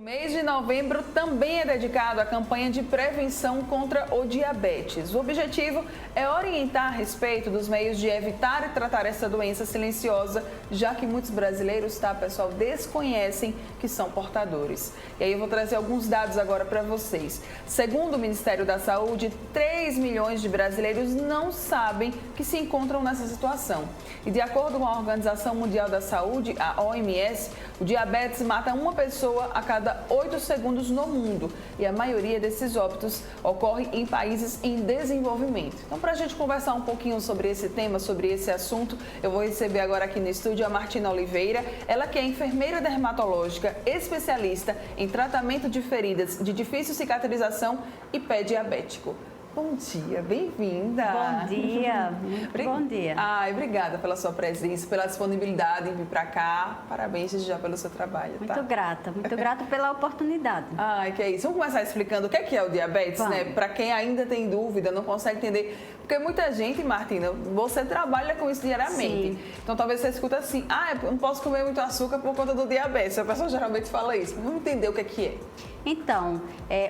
Mês de novembro também é dedicado à campanha de prevenção contra o diabetes. O objetivo é orientar a respeito dos meios de evitar e tratar essa doença silenciosa, já que muitos brasileiros, pessoal, desconhecem que são portadores. E aí eu vou trazer alguns dados agora para vocês. Segundo o Ministério da Saúde, 3 milhões de brasileiros não sabem que se encontram nessa situação. E de acordo com a Organização Mundial da Saúde, a OMS, o diabetes mata uma pessoa a cada 8 segundos no mundo e a maioria desses óbitos ocorre em países em desenvolvimento. Então, para a gente conversar um pouquinho sobre esse tema, sobre esse assunto, eu vou receber agora aqui no estúdio a Martina Oliveira, ela que é enfermeira dermatológica, especialista em tratamento de feridas de difícil cicatrização e pé diabético. Bom dia, bem-vinda. Bom dia, bom dia. Ai, obrigada pela sua presença, pela disponibilidade em vir para cá. Parabéns já pelo seu trabalho, tá? Muito grata pela oportunidade. Ai, que é isso. Vamos começar explicando o que é o diabetes, né? Para quem ainda tem dúvida, não consegue entender. Porque muita gente, Martina, você trabalha com isso diariamente. Sim. Então talvez você escuta assim, eu não posso comer muito açúcar por conta do diabetes. A pessoa geralmente fala isso. Vamos entender o que é. Então,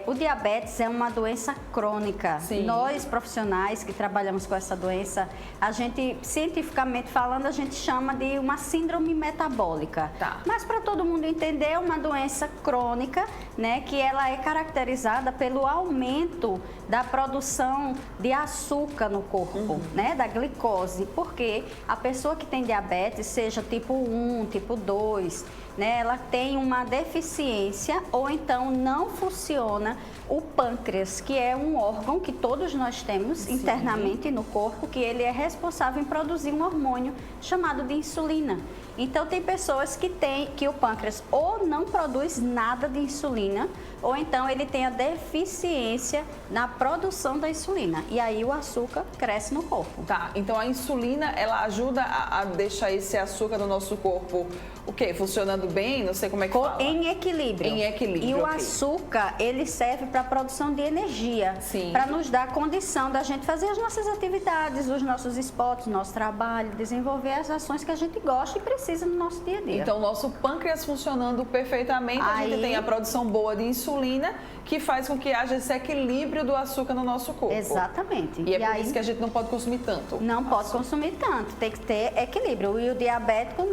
o diabetes é uma doença crônica. Sim. Nós, profissionais que trabalhamos com essa doença, a gente, cientificamente falando, a gente chama de uma síndrome metabólica. Tá. Mas para todo mundo entender, é uma doença crônica, né, que ela é caracterizada pelo aumento da produção de açúcar no corpo, né, da glicose. Porque a pessoa que tem diabetes, seja tipo 1, tipo 2, né, ela tem uma deficiência ou então não funciona o pâncreas, que é um órgão que todos nós temos internamente no corpo, que ele é responsável em produzir um hormônio chamado de insulina. Então tem pessoas que o pâncreas ou não produz nada de insulina, ou então ele tem a deficiência na produção da insulina. E aí o açúcar cresce no corpo. Tá, então a insulina, ela ajuda a deixar esse açúcar no nosso corpo, o quê? Funcionando bem? Não sei como é que fala. Em equilíbrio. Em equilíbrio, E o açúcar, ele serve para a produção de energia. Sim. Para nos dar condição da gente fazer as nossas atividades, os nossos esportes, nosso trabalho, desenvolver as ações que a gente gosta e precisa no nosso dia a dia. Então, o nosso pâncreas funcionando perfeitamente, a gente tem a produção boa de insulina, que faz com que haja esse equilíbrio do açúcar no nosso corpo. Exatamente. E por isso que a gente não pode consumir tanto. Não pode consumir tanto, tem que ter equilíbrio. E o diabético,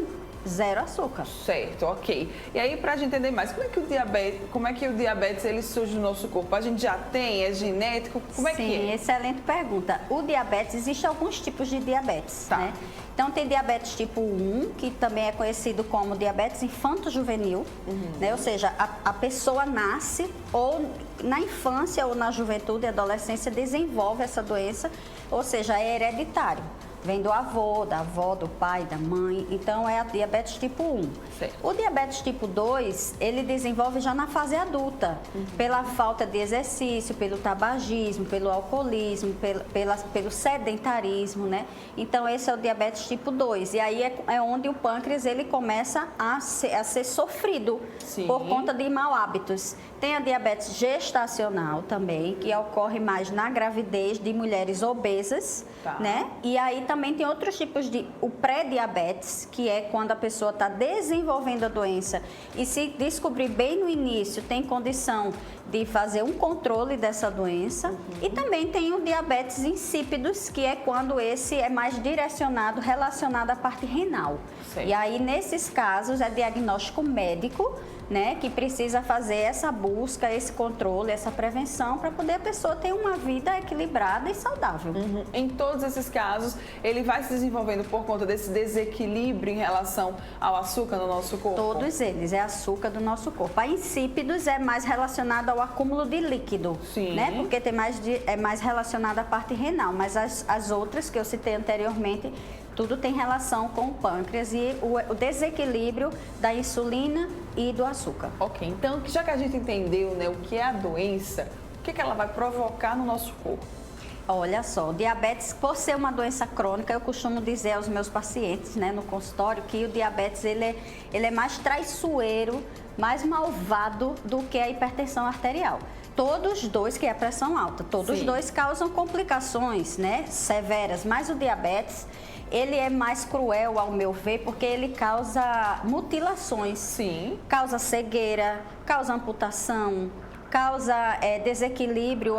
zero açúcar. Certo, ok. E aí, pra gente entender mais, como é que o diabetes ele surge no nosso corpo? A gente já tem? É genético? Como é que é? Sim, excelente pergunta. O diabetes, existem alguns tipos de diabetes, né? Então, tem diabetes tipo 1, que também é conhecido como diabetes infanto-juvenil, né? Ou seja, a pessoa nasce ou na infância ou na juventude e adolescência desenvolve essa doença, ou seja, é hereditário. Vem do avô, da avó, do pai, da mãe. Então, é a diabetes tipo 1. Certo. O diabetes tipo 2, ele desenvolve já na fase adulta, pela falta de exercício, pelo tabagismo, pelo alcoolismo, pelo sedentarismo, né? Então, esse é o diabetes tipo 2. E aí é onde o pâncreas ele começa a ser sofrido por conta de maus hábitos. Tem a diabetes gestacional também, que ocorre mais na gravidez de mulheres obesas, né? E aí também tem outros tipos o pré-diabetes, que é quando a pessoa está desenvolvendo a doença e se descobrir bem no início, tem condição de fazer um controle dessa doença. E também tem o diabetes insípidos, que é quando esse é mais direcionado, relacionado à parte renal. E aí, nesses casos, é diagnóstico médico, né, que precisa fazer essa busca, esse controle, essa prevenção para poder a pessoa ter uma vida equilibrada e saudável. Em todos esses casos, ele vai se desenvolvendo por conta desse desequilíbrio em relação ao açúcar no nosso corpo? Todos eles, é açúcar do nosso corpo. A insípidos é mais relacionado ao acúmulo de líquido, né, porque é mais relacionado à parte renal, mas as outras que eu citei anteriormente, tudo tem relação com o pâncreas e o desequilíbrio da insulina e do açúcar. Ok, então já que a gente entendeu, né, o que é a doença, o que ela vai provocar no nosso corpo? Olha só, o diabetes, por ser uma doença crônica, eu costumo dizer aos meus pacientes, né, no consultório, que o diabetes ele é mais traiçoeiro, mais malvado do que a hipertensão arterial. Todos dois, que é a pressão alta, todos dois causam complicações, né, severas, mas o diabetes, ele é mais cruel, ao meu ver, porque ele causa mutilações. Sim. Causa cegueira, causa amputação, causa desequilíbrio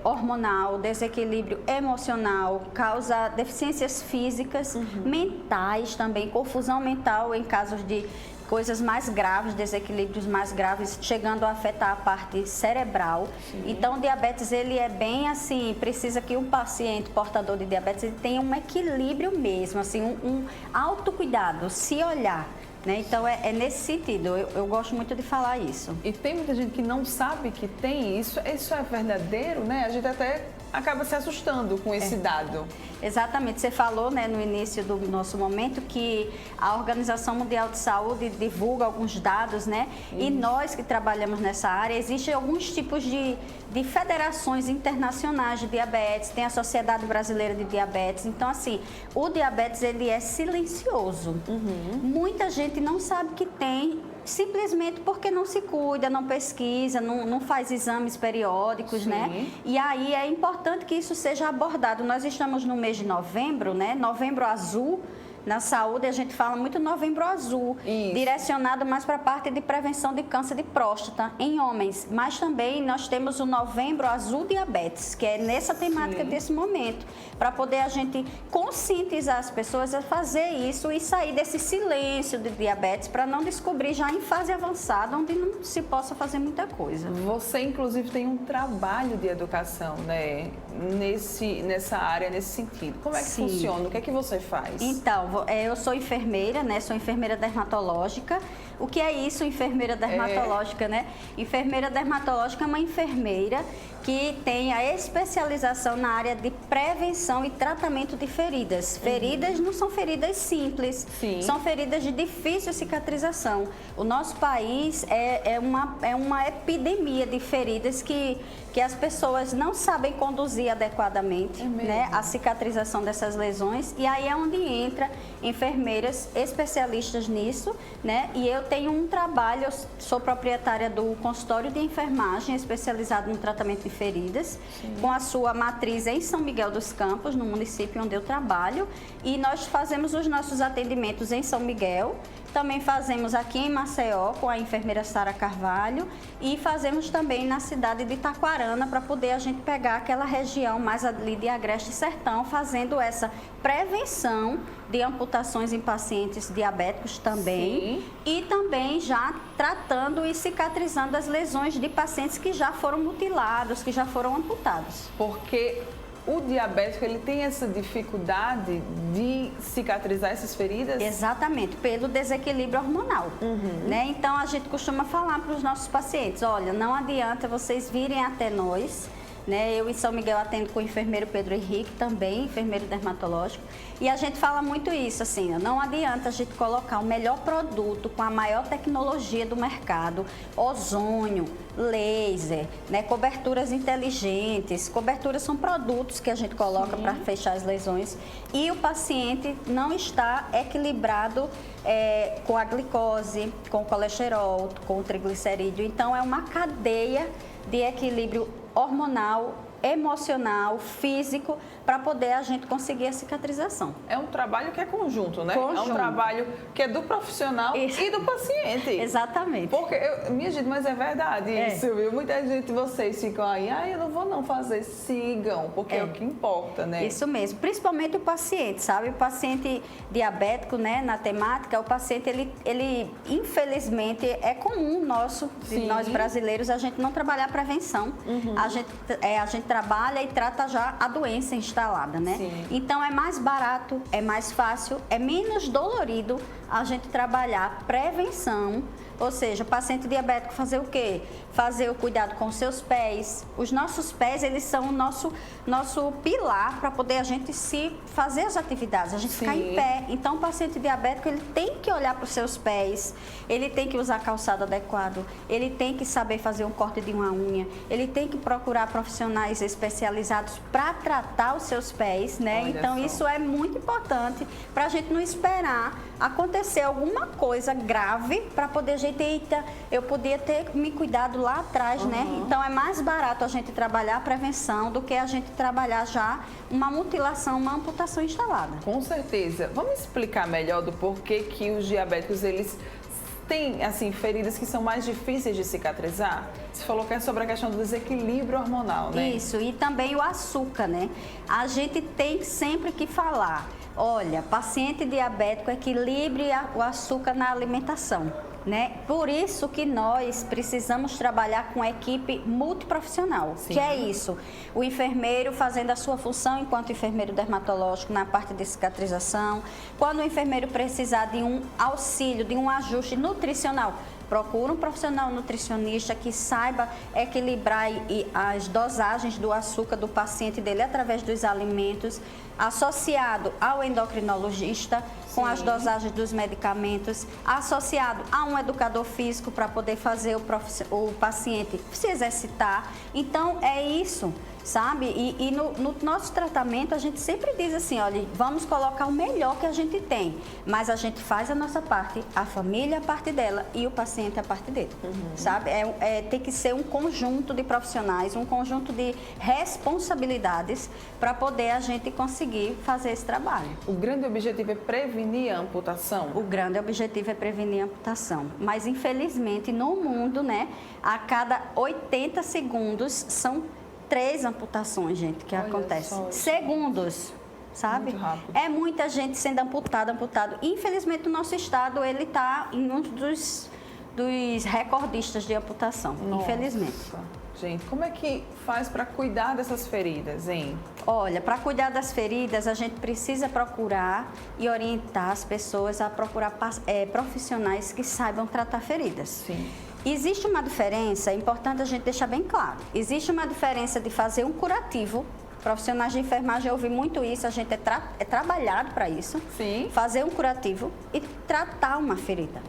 hormonal, desequilíbrio emocional, causa deficiências físicas, mentais também, confusão mental em casos de coisas mais graves, desequilíbrios mais graves, chegando a afetar a parte cerebral. Sim. Então, o diabetes, ele é bem assim, precisa que um paciente portador de diabetes ele tenha um equilíbrio mesmo, assim, um autocuidado, se olhar. Né? Então, é nesse sentido, eu gosto muito de falar isso. E tem muita gente que não sabe que tem isso é verdadeiro, né? A gente até acaba se assustando com esse dado. Exatamente, você falou, né, no início do nosso momento que a Organização Mundial de Saúde divulga alguns dados, né? E nós que trabalhamos nessa área, existem alguns tipos de federações internacionais de diabetes, tem a Sociedade Brasileira de Diabetes. Então, assim, o diabetes, ele é silencioso. Muita gente não sabe que tem, simplesmente porque não se cuida, não pesquisa, não faz exames periódicos, Sim. né? E aí é importante que isso seja abordado. Nós estamos no mês de novembro, né? Novembro Azul. Na saúde, a gente fala muito Novembro Azul, direcionado mais para a parte de prevenção de câncer de próstata em homens. Mas também nós temos o Novembro Azul Diabetes, que é nessa temática Sim. desse momento, para poder a gente conscientizar as pessoas a fazer isso e sair desse silêncio de diabetes, para não descobrir já em fase avançada, onde não se possa fazer muita coisa. Você, inclusive, tem um trabalho de educação, né? Nessa área, nesse sentido. Como é que Sim. funciona? O que é que você faz? Então, eu sou enfermeira, né? Sou enfermeira dermatológica. O que é isso, enfermeira dermatológica, né? Enfermeira dermatológica é uma enfermeira que tem a especialização na área de prevenção e tratamento de feridas. Feridas não são feridas simples, Sim. são feridas de difícil cicatrização. O nosso país é uma epidemia de feridas que as pessoas não sabem conduzir adequadamente, né? A cicatrização dessas lesões. E aí é onde entra enfermeiras especialistas nisso, né? E eu tenho um trabalho, eu sou proprietária do consultório de enfermagem especializado no tratamento de feridas, Sim. com a sua matriz em São Miguel dos Campos, no município onde eu trabalho, e nós fazemos os nossos atendimentos em São Miguel. Também fazemos aqui em Maceió com a enfermeira Sara Carvalho e fazemos também na cidade de Itaquarana para poder a gente pegar aquela região mais ali de Agreste e Sertão, fazendo essa prevenção de amputações em pacientes diabéticos também. Sim. E também já tratando e cicatrizando as lesões de pacientes que já foram mutilados, que já foram amputados. Porque o diabético, ele tem essa dificuldade de cicatrizar essas feridas? Exatamente, pelo desequilíbrio hormonal. Né? Então, a gente costuma falar para os nossos pacientes, olha, não adianta vocês virem até nós, né? Eu em São Miguel atendo com o enfermeiro Pedro Henrique também, enfermeiro dermatológico, e a gente fala muito isso, assim, não adianta a gente colocar o melhor produto com a maior tecnologia do mercado, ozônio, laser, né? Coberturas inteligentes. Coberturas são produtos que a gente coloca para fechar as lesões e o paciente não está equilibrado com a glicose, com o colesterol, com o triglicerídeo. Então, é uma cadeia de equilíbrio hormonal, emocional, físico, para poder a gente conseguir a cicatrização. É um trabalho que é conjunto, né? Conjunto. É um trabalho que é do profissional e do paciente. Exatamente. Porque, minha gente, mas é verdade isso, viu? Muita gente, vocês ficam aí, eu não vou não fazer, sigam, porque é o que importa, né? Isso mesmo, principalmente o paciente, sabe? O paciente diabético, né, na temática, o paciente, ele infelizmente, é comum nosso, de nós brasileiros, a gente não trabalhar prevenção. A gente trabalha e trata já a doença instalada, né? Sim. Então, é mais barato, é mais fácil, é menos dolorido a gente trabalhar prevenção. Ou seja, o paciente diabético fazer o quê? Fazer o cuidado com os seus pés. Os nossos pés, eles são o nosso pilar para poder a gente fazer as atividades, a gente ficar em pé. Então, o paciente diabético, ele tem que olhar para os seus pés, ele tem que usar calçado adequado, ele tem que saber fazer um corte de uma unha, ele tem que procurar profissionais especializados para tratar os seus pés, né? Olha então, só. Isso é muito importante para a gente não esperar acontecer alguma coisa grave para poder a gente, eita, eu podia ter me cuidado lá atrás, né? Então é mais barato a gente trabalhar a prevenção do que a gente trabalhar já uma mutilação, uma amputação instalada. Com certeza. Vamos explicar melhor do porquê que os diabéticos, eles têm, assim, feridas que são mais difíceis de cicatrizar? Você falou que é sobre a questão do desequilíbrio hormonal, né? Isso, e também o açúcar, né? A gente tem sempre que falar, olha, paciente diabético, equilibre o açúcar na alimentação, né? Por isso que nós precisamos trabalhar com a equipe multiprofissional, que é isso, o enfermeiro fazendo a sua função enquanto enfermeiro dermatológico na parte de cicatrização, quando o enfermeiro precisar de um auxílio, de um ajuste nutricional, procura um profissional nutricionista que saiba equilibrar as dosagens do açúcar do paciente dele através dos alimentos, associado ao endocrinologista com as dosagens dos medicamentos, associado a um educador físico para poder fazer o paciente se exercitar. Então, é isso, sabe? E no nosso tratamento, a gente sempre diz assim, olha, vamos colocar o melhor que a gente tem, mas a gente faz a nossa parte, a família a parte dela e o paciente a parte dele, sabe? Tem que ser um conjunto de profissionais, um conjunto de responsabilidades para poder a gente conseguir fazer esse trabalho. O grande objetivo é prevenir a amputação? O grande objetivo é prevenir a amputação, mas infelizmente no mundo, né, a cada 80 segundos são 3 amputações, gente, que acontecem. Segundos, sabe? Muito rápido. É muita gente sendo amputado. Infelizmente, o nosso estado, ele está em um dos recordistas de amputação, Nossa. Infelizmente. Gente, como é que faz para cuidar dessas feridas, hein? Olha, para cuidar das feridas, a gente precisa procurar e orientar as pessoas a procurar profissionais que saibam tratar feridas. Sim. Existe uma diferença, é importante a gente deixar bem claro. Existe uma diferença de fazer um curativo. Profissionais de enfermagem, eu ouvi muito isso, a gente é trabalhado para isso. Sim. Fazer um curativo e tratar uma ferida.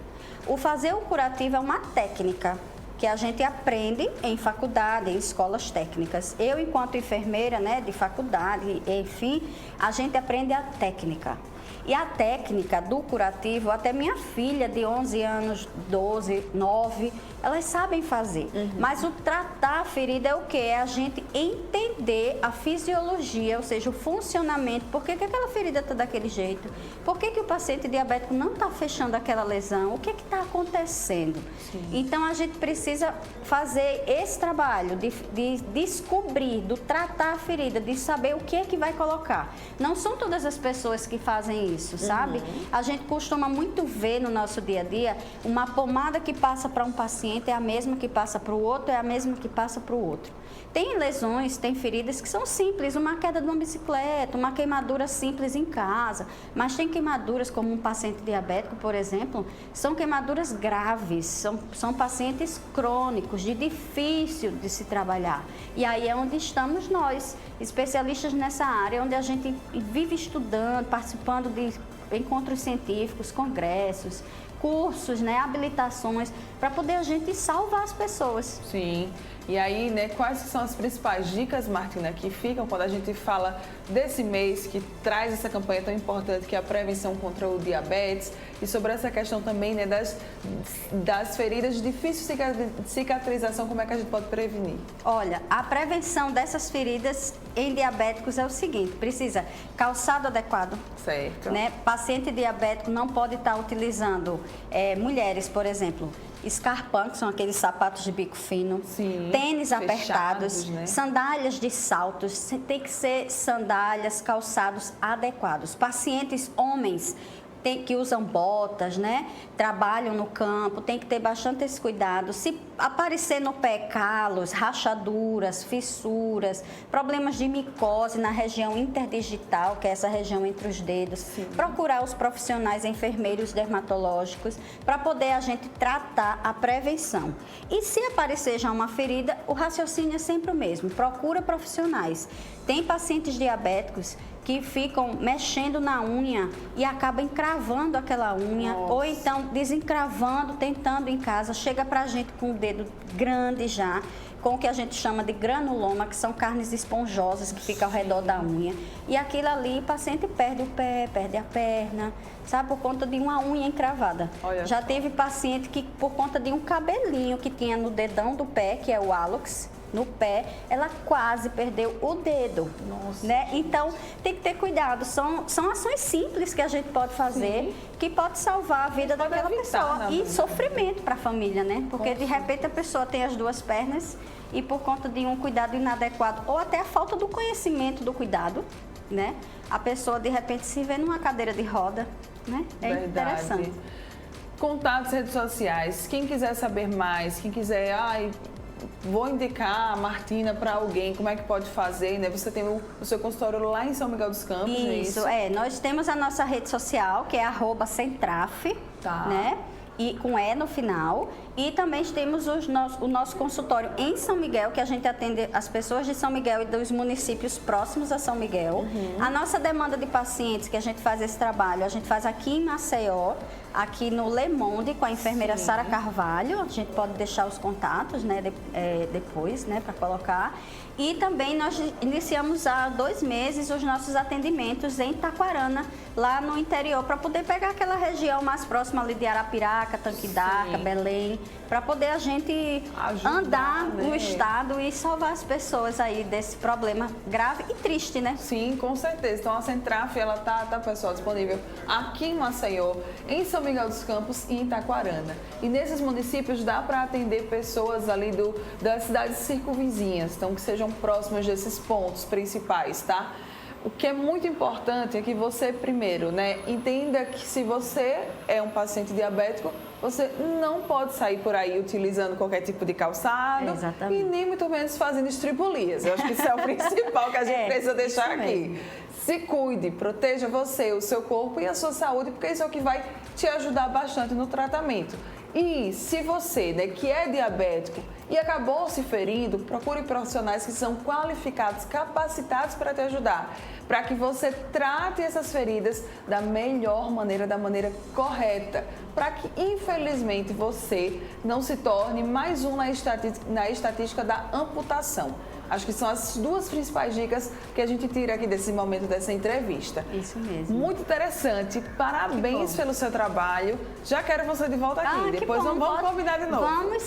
O fazer um curativo é uma técnica que a gente aprende em faculdade, em escolas técnicas. Eu, enquanto enfermeira, né, de faculdade, enfim, a gente aprende a técnica. E a técnica do curativo, até minha filha de 11 anos, 12, 9, elas sabem fazer. Mas o tratar a ferida é o quê? É a gente entender a fisiologia, ou seja, o funcionamento. Por que aquela ferida está daquele jeito? Por que o paciente diabético não está fechando aquela lesão? O que está acontecendo? Sim. Então, a gente precisa fazer esse trabalho de descobrir, do tratar a ferida, de saber o que é que vai colocar. Não são todas as pessoas que fazem isso, sabe? A gente costuma muito ver no nosso dia a dia, uma pomada que passa para um paciente é a mesma que passa para o outro, é a mesma que passa para o outro. Tem lesões, tem feridas que são simples, uma queda de uma bicicleta, uma queimadura simples em casa, mas tem queimaduras como um paciente diabético, por exemplo, são queimaduras graves, são pacientes crônicos, de difícil de se trabalhar. E aí é onde estamos nós, especialistas nessa área, onde a gente vive estudando, participando de encontros científicos, congressos, cursos, né, habilitações, para poder a gente salvar as pessoas. Sim. E aí, né, quais são as principais dicas, Martina, que ficam quando a gente fala desse mês que traz essa campanha tão importante que é a prevenção contra o diabetes e sobre essa questão também, né, das feridas de difícil cicatrização, como é que a gente pode prevenir? Olha, a prevenção dessas feridas em diabéticos é o seguinte, precisa calçado adequado. Certo. Né? Paciente diabético não pode estar utilizando, mulheres, por exemplo, Scarpan, que são aqueles sapatos de bico fino, sim, tênis fechados, apertados, né? Sandálias de saltos, tem que ser sandálias, calçados adequados. Pacientes homens que usam botas, né? Trabalham no campo, tem que ter bastante esse cuidado. Se aparecer no pé calos, rachaduras, fissuras, problemas de micose na região interdigital, que é essa região entre os dedos, sim, procurar os profissionais enfermeiros dermatológicos para poder a gente tratar a prevenção. E se aparecer já uma ferida, o raciocínio é sempre o mesmo, procura profissionais. Tem pacientes diabéticos que ficam mexendo na unha e acabam encravando aquela unha, ou então desencravando, tentando em casa, chega pra gente com o dedo grande já, com o que a gente chama de granuloma, que são carnes esponjosas que ficam ao redor da unha. E aquilo ali, o paciente perde o pé, perde a perna, sabe, por conta de uma unha encravada. Já teve paciente que, por conta de um cabelinho que tinha no dedão do pé, que é o hálux, no pé, ela quase perdeu o dedo. Né? Então, tem que ter cuidado. São ações simples que a gente pode fazer, que pode salvar a vida daquela pessoa. E sofrimento para a família, né? Porque de repente a pessoa tem as duas pernas e por conta de um cuidado inadequado ou até a falta do conhecimento do cuidado, né? A pessoa de repente se vê numa cadeira de roda, né? É interessante. Contatos, redes sociais. Quem quiser saber mais, quem quiser... vou indicar a Martina para alguém, como é que pode fazer, né? Você tem o seu consultório lá em São Miguel dos Campos, isso, nós temos a nossa rede social, que é @Centraf, né? E com E no final. E também temos o nosso consultório em São Miguel, que a gente atende as pessoas de São Miguel e dos municípios próximos a São Miguel. A nossa demanda de pacientes, que a gente faz esse trabalho, a gente faz aqui em Maceió, aqui no Le Monde, com a enfermeira Sara Carvalho. A gente pode deixar os contatos, né, depois, né, para colocar. E também nós iniciamos há 2 meses os nossos atendimentos em Taquarana, lá no interior, para poder pegar aquela região mais próxima ali de Arapiraca, Tanque d'Arca, Belém, para poder a gente andar no estado e salvar as pessoas aí desse problema grave e triste, né? Sim, com certeza. Então a Centraf, ela tá pessoal, disponível aqui em Maceió, em São Miguel dos Campos e em Taquarana. E nesses municípios dá para atender pessoas ali das cidades circunvizinhas, então que sejam próximas desses pontos principais, tá? O que é muito importante é que você, primeiro, né, entenda que se você é um paciente diabético, você não pode sair por aí utilizando qualquer tipo de calçado e nem muito menos fazendo estripulias. Eu acho que isso é o principal que a gente precisa deixar aqui. Se cuide, proteja você, o seu corpo e a sua saúde, porque isso é o que vai te ajudar bastante no tratamento. E se você, né, que é diabético e acabou se ferindo, procure profissionais que são qualificados, capacitados para te ajudar, para que você trate essas feridas da melhor maneira, da maneira correta, para que, infelizmente, você não se torne mais um na estatística da amputação. Acho que são as 2 principais dicas que a gente tira aqui desse momento, dessa entrevista. Isso mesmo. Muito interessante. Parabéns pelo seu trabalho. Já quero você de volta aqui. Depois vamos combinar de novo. Vamos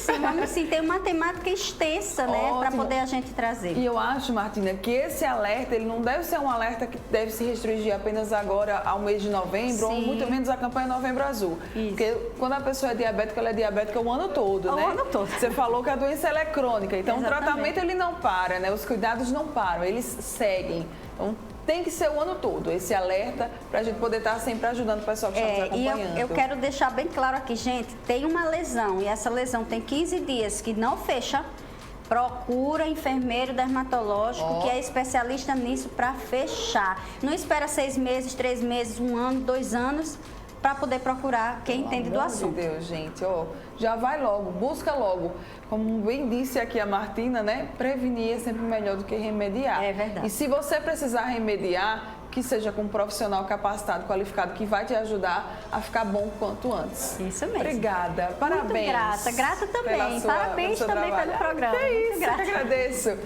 sim. Tem uma temática extensa, né, para poder a gente trazer. E eu acho, Martina, que esse alerta, ele não deve ser um alerta que deve se restringir apenas agora ao mês de novembro, ou muito menos a campanha Novembro Azul. Isso. Porque quando a pessoa é diabética, ela é diabética o ano todo, né? O ano todo. Você falou que a doença ela é crônica, então o tratamento ele não para. Né? Os cuidados não param, eles seguem. Então, tem que ser o ano todo esse alerta para a gente poder estar sempre ajudando o pessoal que está nos acompanhando. E eu quero deixar bem claro aqui, gente, tem uma lesão e essa lesão tem 15 dias que não fecha, procura enfermeiro dermatológico que é especialista nisso para fechar. Não espera 6 meses, 3 meses, 1 ano, 2 anos para poder procurar quem entende do assunto. Meu Deus, gente, já vai logo, busca logo. Como bem disse aqui a Martina, né? Prevenir é sempre melhor do que remediar. É verdade. E se você precisar remediar, que seja com um profissional capacitado, qualificado, que vai te ajudar a ficar bom quanto antes. Isso mesmo. Obrigada, parabéns. Muito grata também. Parabéns também pelo programa. É isso, eu que agradeço.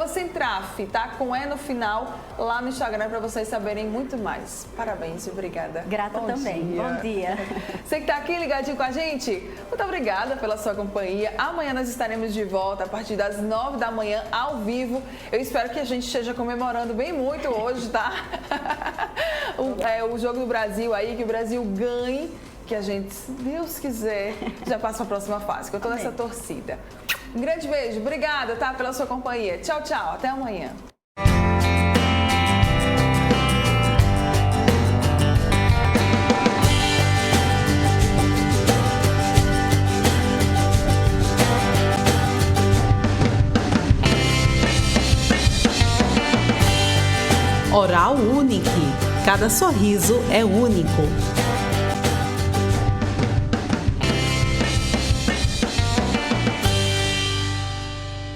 @Centraf, tá? Com E no final, lá no Instagram, para vocês saberem muito mais. Parabéns e obrigada. Grata também. Dia. Bom dia. Você que tá aqui ligadinho com a gente, muito obrigada pela sua companhia. Amanhã nós estaremos de volta a partir das 9 da manhã, ao vivo. Eu espero que a gente esteja comemorando bem muito hoje, tá? O jogo do Brasil aí, que o Brasil ganhe, que a gente, se Deus quiser, já passa para a próxima fase, que eu tô nessa torcida. Um grande beijo, obrigada, tá, pela sua companhia. Tchau, tchau, até amanhã. Oral Unique. Cada sorriso é único.